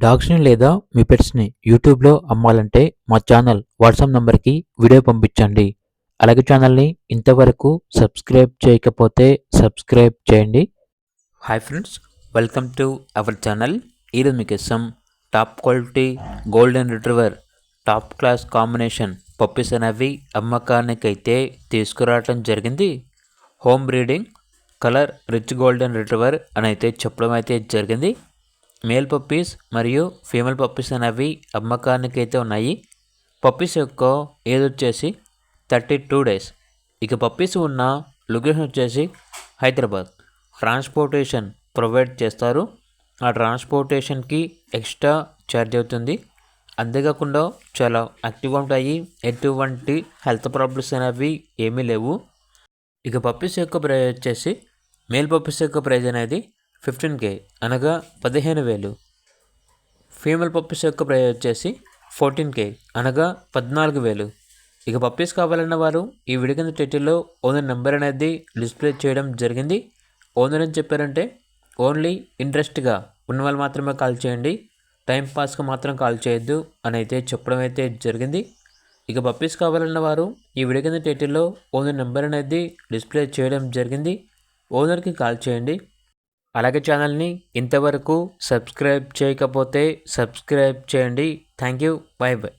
డాగ్స్‌ని లేదా మీ పెట్స్‌ని యూట్యూబ్‌లో అమ్మాలంటే మా ఛానల్ వాట్సాప్ నంబర్‌కి వీడియో పంపించండి. అలాగే ఛానల్‌ని ఇంతవరకు సబ్స్క్రైబ్ చేయకపోతే సబ్స్క్రైబ్ చేయండి. Hi friends, welcome to our channel. ఈరోజు మీకోసం top quality golden retriever top class combination puppies అనేవి అమ్మకానికైతే తీసుకురావడం జరిగింది. Home breeding colour rich golden retriever అని అయితే చెప్పడం అయితే జరిగింది. మేల్ పప్పీస్ మరియు ఫీమేల్ పప్పీస్ అనేవి అమ్మకానికి అయితే ఉన్నాయి. పప్పీస్ యొక్క ఏజ్ వచ్చేసి 32 డేస్. ఇక పప్పీస్ ఉన్న లొకేషన్ వచ్చేసి హైదరాబాద్. ట్రాన్స్పోర్టేషన్ ప్రొవైడ్ చేస్తారు. ఆ ట్రాన్స్పోర్టేషన్కి ఎక్స్ట్రా ఛార్జ్ అవుతుంది. అంతేకాకుండా చాలా యాక్టివ్గా ఉంటాయి. ఎటువంటి హెల్త్ ప్రాబ్లమ్స్ అనేవి ఏమీ లేవు. ఇక పప్పీస్ యొక్క ప్రైస్ వచ్చేసి మేల్ పప్పీస్ యొక్క ప్రైస్ అనేది 15K అనగా 15,000. ఫీమేల్ పప్పీస్ యొక్క ప్రైస్ వచ్చేసి 14K అనగా 14,000. ఇక పప్పీస్ కావాలన్న వారు ఈ వీడియో కింద టైటిల్లో ఓనర్ నెంబర్ అనేది డిస్ప్లే చేయడం జరిగింది. ఓనర్ అని చెప్పారంటే ఓన్లీ ఇంట్రెస్ట్గా ఉన్న వాళ్ళు మాత్రమే కాల్ చేయండి, టైంపాస్గా మాత్రం కాల్ చేయొద్దు అని అయితే చెప్పడం అయితే జరిగింది. ఇక పప్పీస్ కావాలన్న వారు ఈ వీడియో కింద టైటిల్లో ఓనర్ నెంబర్ అనేది డిస్ప్లే చేయడం జరిగింది. ఓనర్కి కాల్ చేయండి. అలాగే ఛానల్ని ఇంతవరకు సబ్స్క్రైబ్ చేయకపోతే సబ్స్క్రైబ్ చేయండి. Thank you. By by.